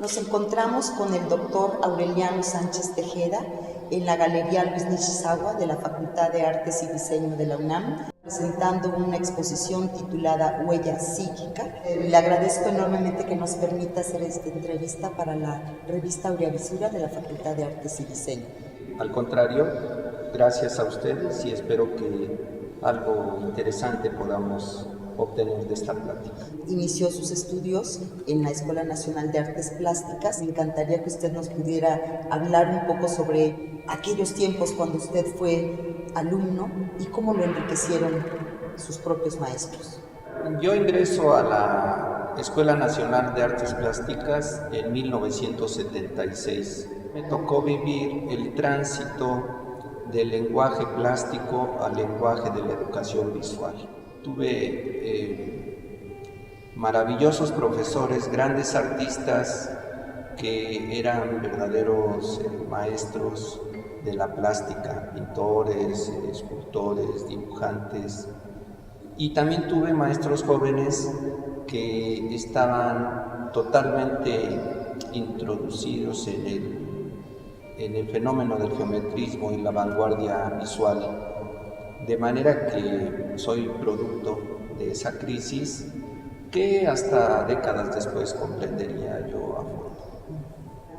Nos encontramos con el doctor Aureliano Sánchez Tejeda en la Galería Luis Nishizawa de la Facultad de Artes y Diseño de la UNAM, presentando una exposición titulada Huella Psíquica. Le agradezco enormemente que nos permita hacer esta entrevista para la revista Aureavisura de la Facultad de Artes y Diseño. Al contrario, gracias a ustedes y espero que algo interesante podamos obtener de esta plática. Inició sus estudios en la Escuela Nacional de Artes Plásticas. Me encantaría que usted nos pudiera hablar un poco sobre aquellos tiempos cuando usted fue alumno y cómo lo enriquecieron sus propios maestros. Yo ingreso a la Escuela Nacional de Artes Plásticas en 1976. Me tocó vivir el tránsito del lenguaje plástico al lenguaje de la educación visual. Tuve maravillosos profesores, grandes artistas que eran verdaderos maestros de la plástica, pintores, escultores, dibujantes. Y también tuve maestros jóvenes que estaban totalmente introducidos en el fenómeno del geometrismo y la vanguardia visual. De manera que soy producto de esa crisis que hasta décadas después comprendería yo a fondo.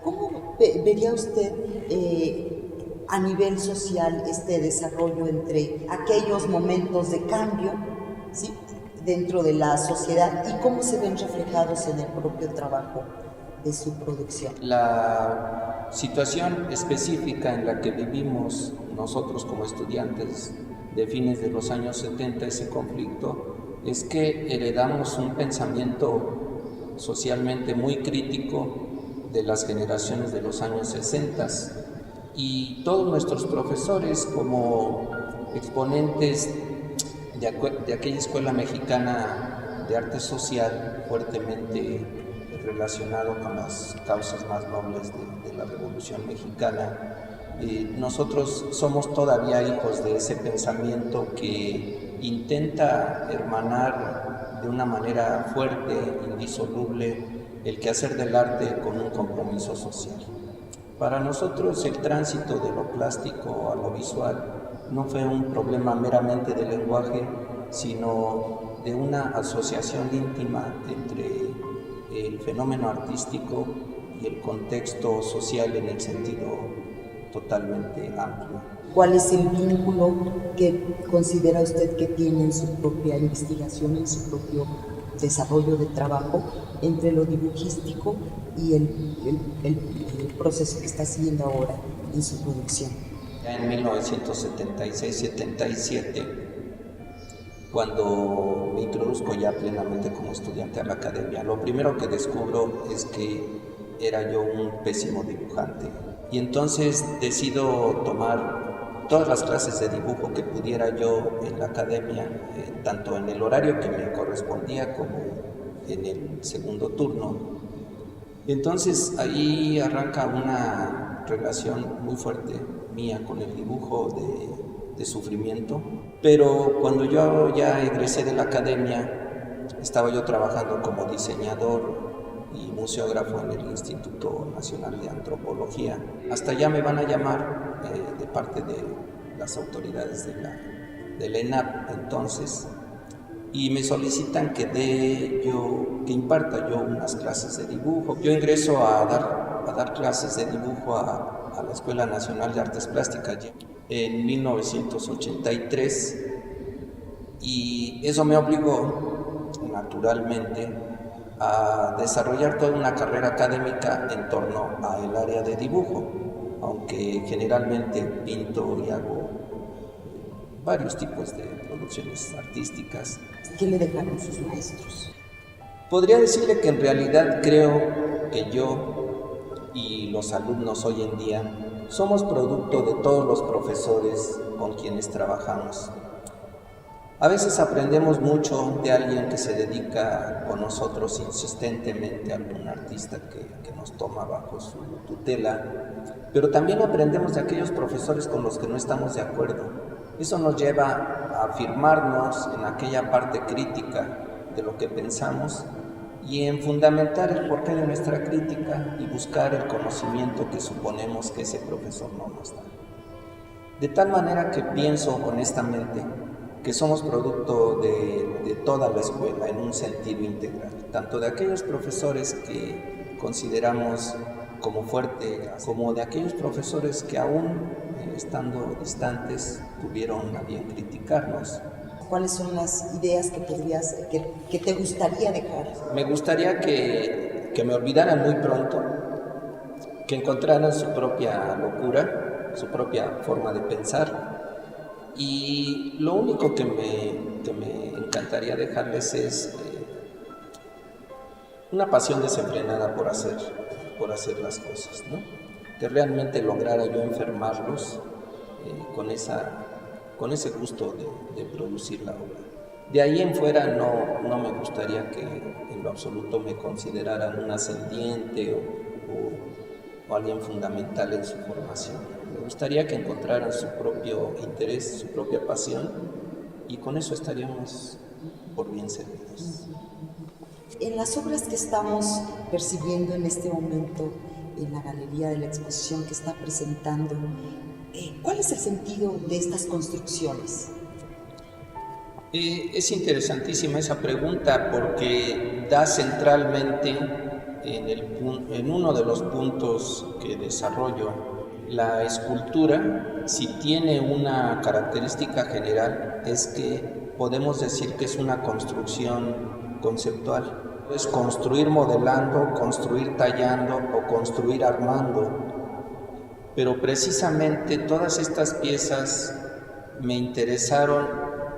¿Cómo vería usted a nivel social este desarrollo entre aquellos momentos de cambio, ¿sí?, dentro de la sociedad y cómo se ven reflejados en el propio trabajo de su producción? La situación específica en la que vivimos nosotros como estudiantes de fines de los años 70, ese conflicto, es que heredamos un pensamiento socialmente muy crítico de las generaciones de los años 60 y todos nuestros profesores como exponentes de aquella escuela mexicana de arte social fuertemente relacionado con las causas más nobles de la Revolución Mexicana. Nosotros somos todavía hijos de ese pensamiento que intenta hermanar de una manera fuerte, indisoluble, el quehacer del arte con un compromiso social. Para nosotros el tránsito de lo plástico a lo visual no fue un problema meramente de lenguaje, sino de una asociación íntima entre el fenómeno artístico y el contexto social en el sentido totalmente amplio. ¿Cuál es el vínculo que considera usted que tiene en su propia investigación, en su propio desarrollo de trabajo, entre lo dibujístico y el proceso que está siguiendo ahora en su producción? Ya en 1976-77, cuando me introduzco ya plenamente como estudiante a la academia, lo primero que descubro es que era yo un pésimo dibujante. Y entonces decido tomar todas las clases de dibujo que pudiera yo en la academia, tanto en el horario que me correspondía como en el segundo turno. Entonces ahí arranca una relación muy fuerte mía con el dibujo de sufrimiento. Pero cuando yo ya egresé de la academia, estaba yo trabajando como diseñador y museógrafo en el Instituto Nacional de Antropología. Hasta allá me van a llamar de parte de las autoridades de la ENAP entonces, y me solicitan que imparta yo unas clases de dibujo. Yo ingreso a dar clases de dibujo a la Escuela Nacional de Artes Plásticas en 1983, y eso me obligó naturalmente a desarrollar toda una carrera académica en torno al área de dibujo, aunque generalmente pinto y hago varios tipos de producciones artísticas. ¿Qué le dejaron sus maestros? Podría decirle que en realidad creo que yo y los alumnos hoy en día somos producto de todos los profesores con quienes trabajamos. A veces aprendemos mucho de alguien que se dedica con nosotros insistentemente, algún artista que nos toma bajo su tutela, pero también aprendemos de aquellos profesores con los que no estamos de acuerdo. Eso nos lleva a afirmarnos en aquella parte crítica de lo que pensamos y en fundamentar el porqué de nuestra crítica y buscar el conocimiento que suponemos que ese profesor no nos da. De tal manera que pienso honestamente que somos producto de toda la escuela en un sentido integral, tanto de aquellos profesores que consideramos como fuerte, como de aquellos profesores que aún estando distantes tuvieron a bien criticarnos. ¿Cuáles son las ideas que te gustaría dejar? Me gustaría que me olvidaran muy pronto, que encontraran su propia locura, su propia forma de pensar, y lo único que me encantaría dejarles es una pasión desenfrenada por hacer las cosas, ¿no? Que realmente lograra yo enfermarlos con ese gusto de producir la obra. De ahí en fuera no me gustaría que en lo absoluto me consideraran un ascendiente o alguien fundamental en su formación. Me gustaría que encontraran su propio interés, su propia pasión, y con eso estaríamos por bien servidos. En las obras que estamos percibiendo en este momento en la galería de la exposición que está presentando, ¿cuál es el sentido de estas construcciones? Es interesantísima esa pregunta porque da centralmente en uno de los puntos que desarrollo. La escultura, si tiene una característica general, es que podemos decir que es una construcción conceptual. Es construir modelando, construir tallando o construir armando. Pero precisamente todas estas piezas me interesaron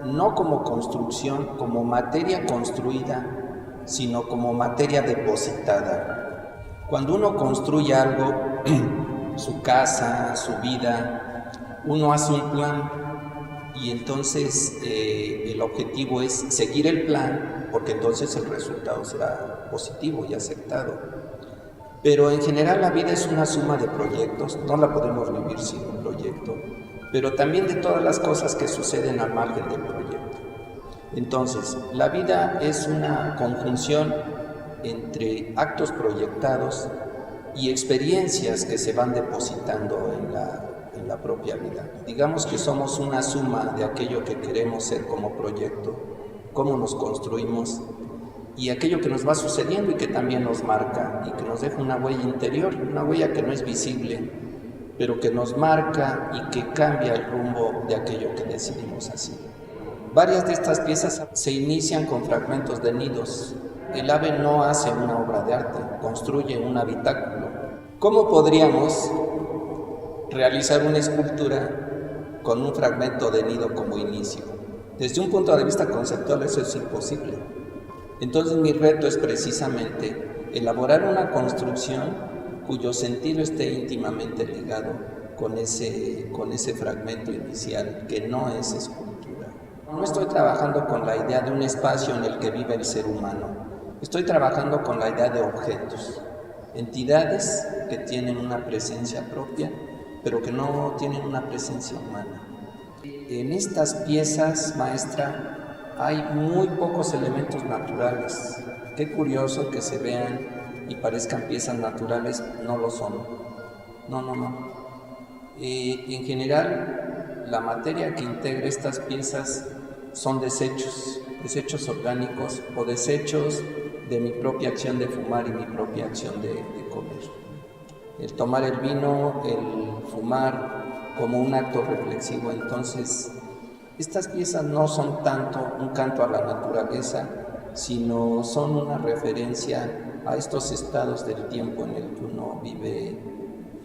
no como construcción, como materia construida, sino como materia depositada. Cuando uno construye algo, su casa, su vida, uno hace un plan y entonces el objetivo es seguir el plan, porque entonces el resultado será positivo y aceptado. Pero en general la vida es una suma de proyectos, no la podemos vivir sin un proyecto, pero también de todas las cosas que suceden al margen del proyecto. Entonces, la vida es una conjunción entre actos proyectados y experiencias que se van depositando en la propia vida. Digamos que somos una suma de aquello que queremos ser como proyecto, cómo nos construimos y aquello que nos va sucediendo y que también nos marca y que nos deja una huella interior, una huella que no es visible, pero que nos marca y que cambia el rumbo de aquello que decidimos hacer. Varias de estas piezas se inician con fragmentos de nidos. El ave no hace una obra de arte, construye un habitáculo. ¿Cómo podríamos realizar una escultura con un fragmento de nido como inicio? Desde un punto de vista conceptual eso es imposible. Entonces mi reto es precisamente elaborar una construcción cuyo sentido esté íntimamente ligado con ese fragmento inicial que no es escultura. No estoy trabajando con la idea de un espacio en el que vive el ser humano, estoy trabajando con la idea de objetos, entidades que tienen una presencia propia, pero que no tienen una presencia humana. En estas piezas, maestra, hay muy pocos elementos naturales. Qué curioso que se vean y parezcan piezas naturales, no lo son. No. En general, la materia que integra estas piezas son desechos orgánicos o desechos de mi propia acción de fumar y mi propia acción de comer. El tomar el vino, el fumar como un acto reflexivo. Entonces, estas piezas no son tanto un canto a la naturaleza, sino son una referencia a estos estados del tiempo en el que uno vive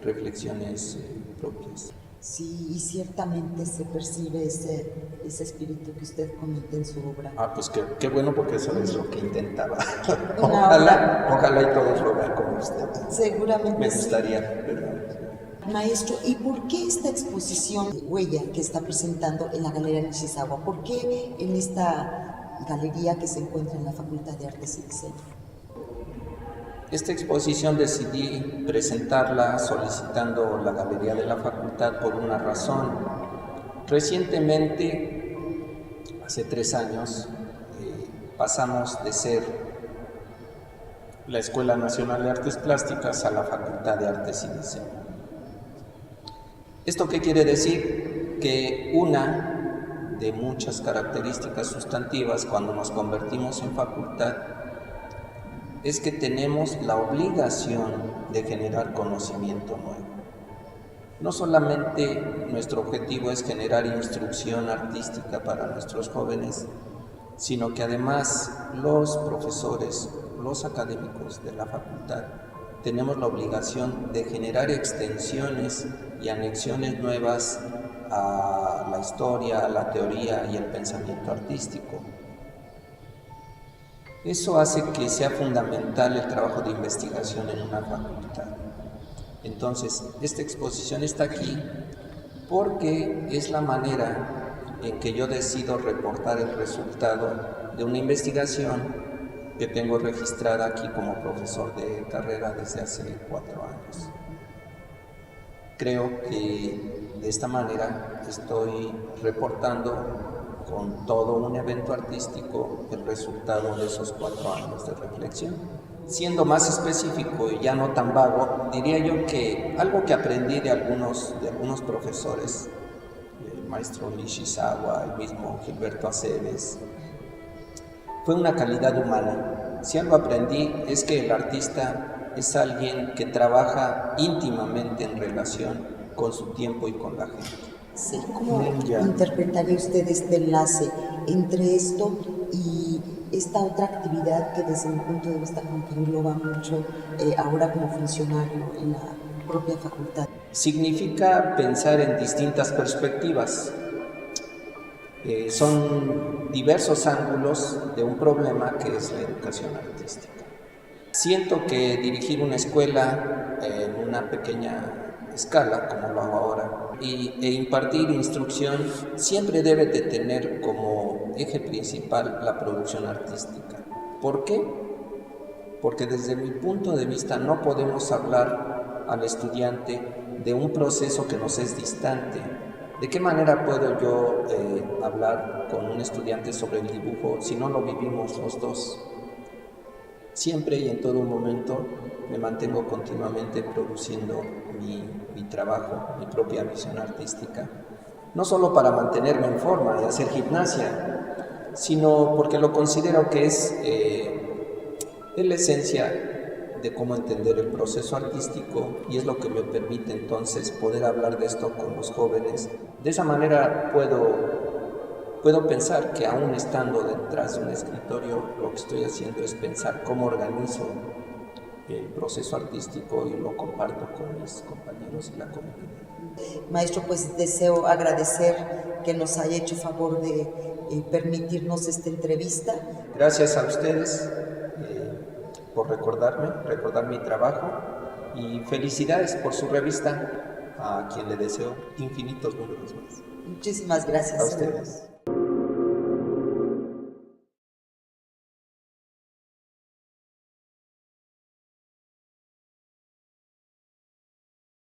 reflexiones propias. Sí, y ciertamente se percibe ese espíritu que usted comenta en su obra. Pues qué bueno, porque eso es lo que intentaba. Ojalá y todos lo vean como usted. Seguramente. Me gustaría, ¿verdad? Maestro, ¿y por qué esta exposición de huella que está presentando en la Galería Nishizawa? ¿Por qué en esta galería que se encuentra en la Facultad de Artes y Diseño? Esta exposición decidí presentarla solicitando la galería de la facultad por una razón. Recientemente, hace 3 años, pasamos de ser la Escuela Nacional de Artes Plásticas a la Facultad de Artes y Diseño. ¿Esto qué quiere decir? Que una de muchas características sustantivas cuando nos convertimos en facultad es que tenemos la obligación de generar conocimiento nuevo. No solamente nuestro objetivo es generar instrucción artística para nuestros jóvenes, sino que además los profesores, los académicos de la facultad, tenemos la obligación de generar extensiones y anexiones nuevas a la historia, a la teoría y el pensamiento artístico. Eso hace que sea fundamental el trabajo de investigación en una facultad. Entonces, esta exposición está aquí porque es la manera en que yo decido reportar el resultado de una investigación que tengo registrada aquí como profesor de carrera desde hace 4 años. Creo que de esta manera estoy reportando con todo un evento artístico el resultado de esos 4 años de reflexión. Siendo más específico y ya no tan vago, diría yo que algo que aprendí de algunos profesores, el maestro Nishizawa, el mismo Gilberto Aceves, fue una calidad humana. Si algo aprendí es que el artista es alguien que trabaja íntimamente en relación con su tiempo y con la gente. Sí, ¿cómo interpretaría usted este enlace entre esto y esta otra actividad que desde mi punto de vista como que engloba mucho ahora como funcionario en la propia facultad? Significa pensar en distintas perspectivas. Son diversos ángulos de un problema que es la educación artística. Siento que dirigir una escuela en una pequeña escala, como lo hago ahora, e impartir instrucción siempre debe de tener como eje principal la producción artística. ¿Por qué? Porque desde mi punto de vista no podemos hablar al estudiante de un proceso que nos es distante. ¿De qué manera puedo yo hablar con un estudiante sobre el dibujo si no lo vivimos los dos? Siempre y en todo momento me mantengo continuamente produciendo mi trabajo, mi propia visión artística, no solo para mantenerme en forma y hacer gimnasia, sino porque lo considero que es la esencia de cómo entender el proceso artístico y es lo que me permite entonces poder hablar de esto con los jóvenes. De esa manera puedo pensar que aún estando detrás de un escritorio, lo que estoy haciendo es pensar cómo organizo el proceso artístico y lo comparto con mis compañeros y la comunidad. Maestro, pues deseo agradecer que nos haya hecho favor de permitirnos esta entrevista. Gracias a ustedes por recordar mi trabajo y felicidades por su revista, a quien le deseo infinitos números más. Muchísimas gracias. A ustedes.